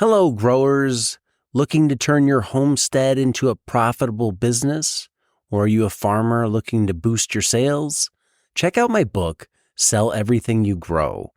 Hello, growers. Looking to turn your homestead into a profitable business? Or are you a farmer looking to boost your sales? Check out my book, Sell Everything You Grow.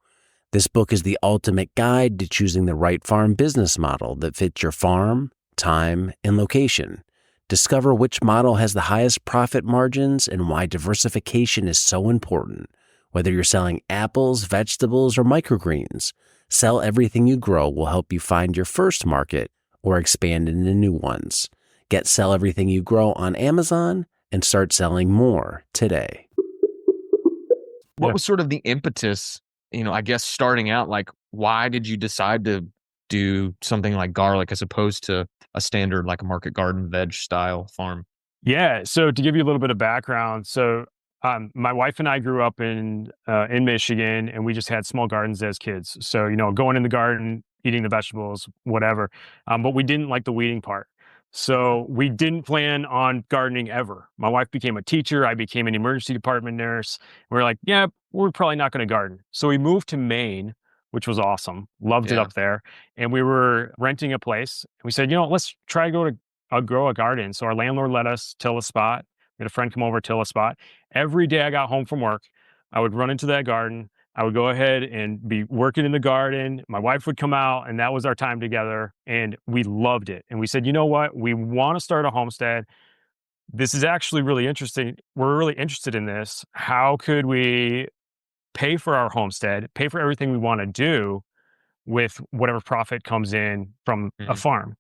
This book is the ultimate guide to choosing the right farm business model that fits your farm, time, and location. Discover which model has the highest profit margins and why diversification is so important. Whether you're selling apples, vegetables, or microgreens, Sell Everything You Grow will help you find your first market or expand into new ones. Get Sell Everything You Grow on Amazon and start selling more today. What was sort of the impetus, I guess starting out, like, why did you decide to do something like garlic as opposed to a standard, like a market garden veg style farm? Yeah. So to give you a little bit of background, my wife and I grew up in Michigan, and we just had small gardens as kids. So going in the garden, eating the vegetables, whatever. But we didn't like the weeding part. So we didn't plan on gardening ever. My wife became a teacher. I became an emergency department nurse. We are like, yeah, we're probably not going to garden. So we moved to Maine, which was awesome. Loved it Yeah. up there. And we were renting a place. We said, let's try to grow a garden. So our landlord let us till a spot. We had a friend come over, till a spot. Every day I got home from work, I would run into that garden. I would go ahead and be working in the garden. My wife would come out, and that was our time together. And we loved it. And we said, you know what? We want to start a homestead. This is actually really interesting. We're really interested in this. How could we pay for our homestead, pay for everything we want to do with whatever profit comes in from a Mhm. farm?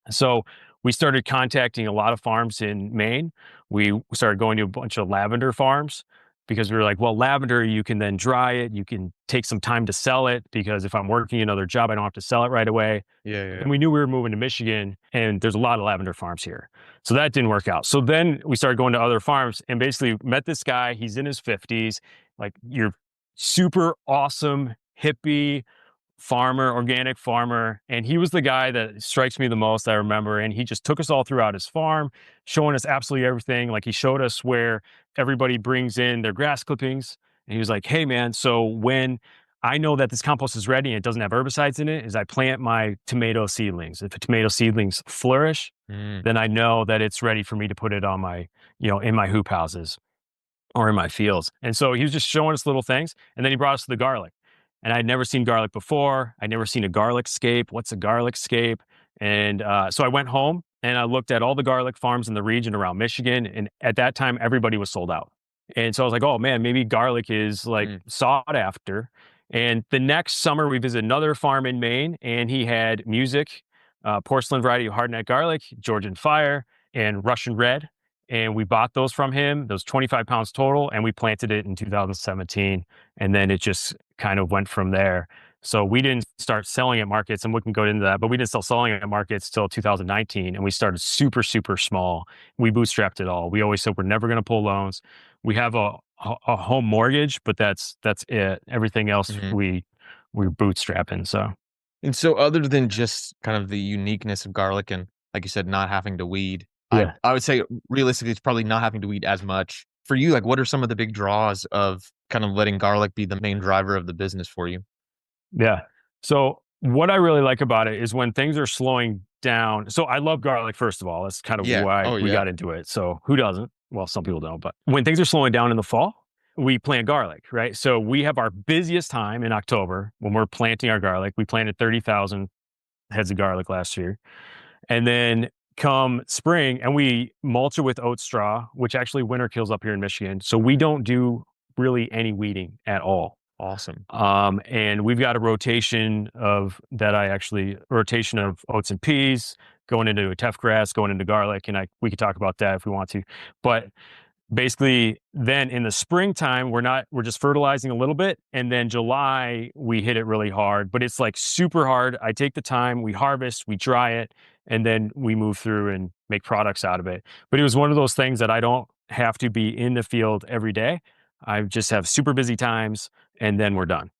So we started contacting a lot of farms in Maine. We started going to a bunch of lavender farms because we were like, well, lavender, you can then dry it. You can take some time to sell it because if I'm working another job, I don't have to sell it right away. Yeah, yeah, And yeah. we knew we were moving to Michigan, and there's a lot of lavender farms here. So that didn't work out. So then we started going to other farms and basically met this guy. He's in his 50s, like you're super awesome hippie farmer, organic farmer. And he was the guy that strikes me the most, I remember. And he just took us all throughout his farm, showing us absolutely everything. Like he showed us where everybody brings in their grass clippings. And he was like, hey, man, so when I know that this compost is ready and it doesn't have herbicides in it, is I plant my tomato seedlings. If the tomato seedlings flourish, Mm. then I know that it's ready for me to put it on my, in my hoop houses or in my fields. And so he was just showing us little things. And then he brought us to the garlic. And I'd never seen garlic before. I'd never seen a garlic scape. What's a garlic scape? And so I went home and I looked at all the garlic farms in the region around Michigan. And at that time, everybody was sold out. And so I was like, oh man, maybe garlic is like Mm. sought after. And the next summer, we visited another farm in Maine, and he had music, porcelain variety of hardneck garlic, Georgian fire, and Russian red. And we bought those from him, those 25 pounds total, and we planted it in 2017. And then it just kind of went from there. So we didn't start selling at markets, and we can go into that, but we didn't start selling at markets till 2019. And we started super, super small. We bootstrapped it all. We always said we're never going to pull loans. We have a home mortgage, but that's it. Everything else Mhm. we're bootstrapping. So And so other than just kind of the uniqueness of garlic and, like you said, not having to weed, I yeah. I would say realistically, it's probably not having to weed as much. For you, like, what are some of the big draws of kind of letting garlic be the main driver of the business for you? Yeah. So what I really like about it is when things are slowing down. So I love garlic, first of all. That's kind of Yeah. why Oh, we yeah. got into it. So who doesn't? Well, some people don't, but when things are slowing down in the fall, we plant garlic, right? So we have our busiest time in October when we're planting our garlic. We planted 30,000 heads of garlic last year. And then come spring, and we mulch it with oat straw, which actually winter kills up here in Michigan. So we don't do really any weeding at all. Awesome. And we've got a rotation of oats and peas, going into a tough grass, going into garlic, and we could talk about that if we want to. But basically, then in the springtime, we're just fertilizing a little bit, and then July we hit it really hard. But it's like super hard. I take the time, we harvest, we dry it, and then we move through and make products out of it. But it was one of those things that I don't have to be in the field every day. I just have super busy times, and then we're done.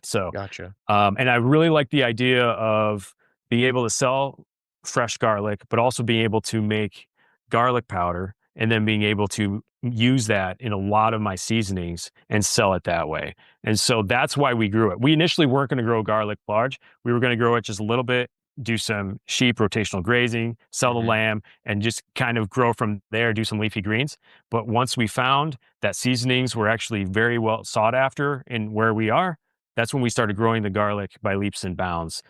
So, Gotcha. and I really like the idea of being able to sell fresh garlic, but also being able to make garlic powder and then being able to use that in a lot of my seasonings and sell it that way. And so that's why we grew it. We initially weren't going to grow garlic large. We were going to grow it just a little bit, do some sheep rotational grazing, sell the lamb, and just kind of grow from there, do some leafy greens. But once we found that seasonings were actually very well sought after in where we are, that's when we started growing the garlic by leaps and bounds.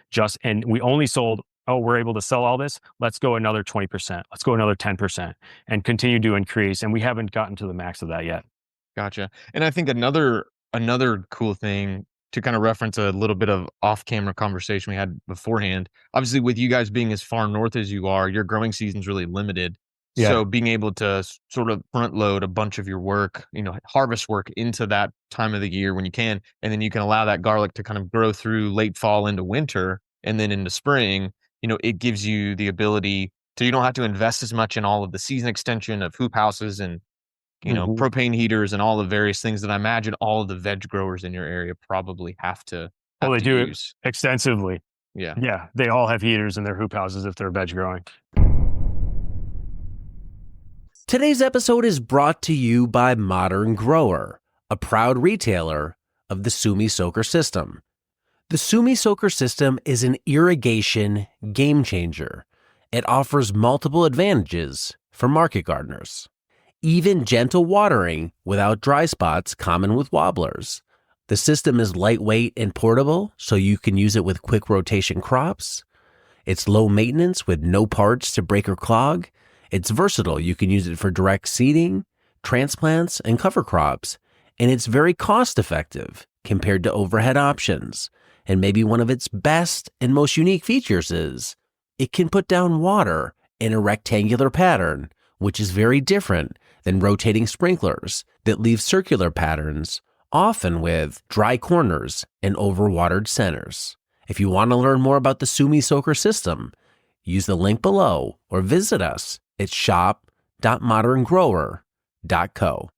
And we only sold, oh, we're able to sell all this. Let's go another 20%. Let's go another 10% and continue to increase. And we haven't gotten to the max of that yet. Gotcha. And I think another cool thing to kind of reference a little bit of off-camera conversation we had beforehand. Obviously, with you guys being as far north as you are, your growing season's really limited. Yeah. So being able to sort of front load a bunch of your work, harvest work into that time of the year when you can, and then you can allow that garlic to kind of grow through late fall into winter and then into spring, it gives you the ability to, you don't have to invest as much in all of the season extension of hoop houses and propane heaters and all the various things that I imagine all of the veg growers in your area probably have to They do use. it extensively. Yeah. Yeah. They all have heaters in their hoop houses if they're veg growing. Today's episode is brought to you by Modern Grower, a proud retailer of the Sumi Soaker system. The Sumi Soaker system is an irrigation game changer. It offers multiple advantages for market gardeners. Even gentle watering without dry spots common with wobblers. The system is lightweight and portable, so you can use it with quick rotation crops. It's low maintenance with no parts to break or clog. It's versatile. You can use it for direct seeding, transplants, and cover crops. And it's very cost effective compared to overhead options. And maybe one of its best and most unique features is it can put down water in a rectangular pattern, which is very different than rotating sprinklers that leave circular patterns, often with dry corners and overwatered centers. If you want to learn more about the Sumi Soaker system, use the link below or visit us at shop.moderngrower.co.